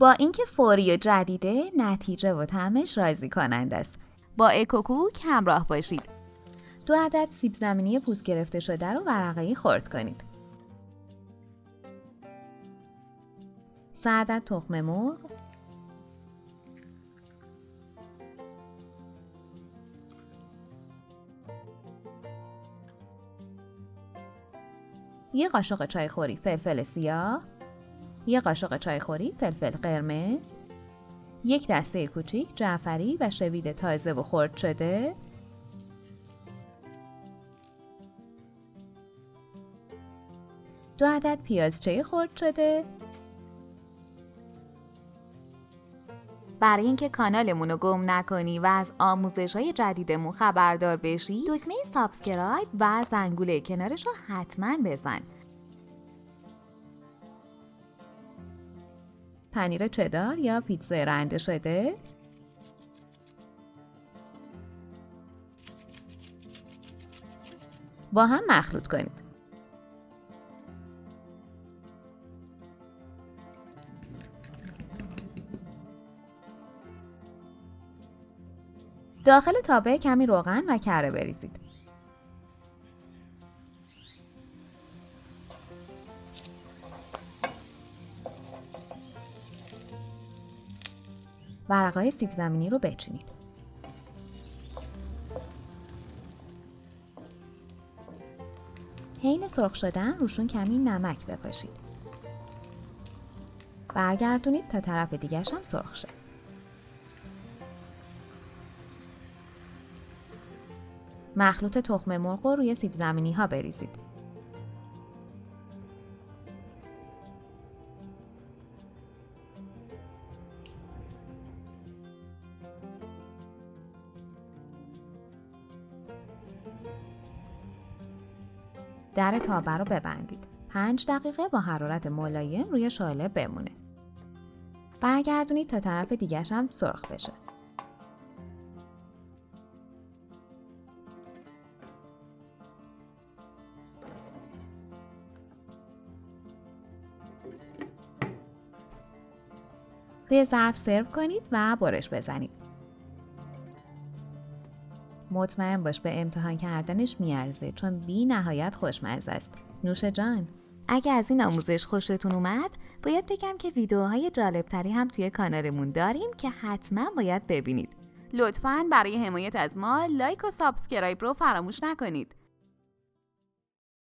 با اینکه فوری و جدیده، نتیجه و طعمش راضی کننده است. با اکوکوک همراه باشید. 2 عدد سیب زمینی پوست گرفته شده رو ورقه‌ای خرد کنید. 3 عدد تخم مرغ، 1 قاشق چایخوری فلفل سیاه، 1 قاشق چایخوری فلفل قرمز، 1 دسته کوچیک جعفری و شوید تازه و خرد شده، 2 عدد پیازچه خرد شده. برای اینکه کانالمون رو گم نکنی و از آموزش‌های جدیدمون خبردار بشی، دکمه سابسکرایب و زنگوله کنارش رو حتما بزن. پنیر چدار یا پیتزا رنده شده، با هم مخلوط کنید. داخل تابه کمی روغن و کره بریزید. ورقه‌های سیب زمینی رو بچینید. حین سرخ شدن روشون کمی نمک بپاشید. برگردونید تا طرف دیگرش هم سرخ شه. مخلوط تخم مرغ رو روی سیب زمینی ها بریزید. در تابه رو ببندید. 5 دقیقه با حرارت ملایم روی شعله بمونه. برگردونید تا طرف دیگرش هم سرخ بشه. روی ظرف سرو کنید و برش بزنید. مطمئن باش به امتحان کردنش میارزه، چون بی نهایت خوشمزه است. نوش جان. اگه از این آموزش خوشتون اومد، باید بگم که ویدیوهای جالبتری هم توی کانالمون داریم که حتما باید ببینید. لطفاً برای حمایت از ما لایک و سابسکرایب رو فراموش نکنید.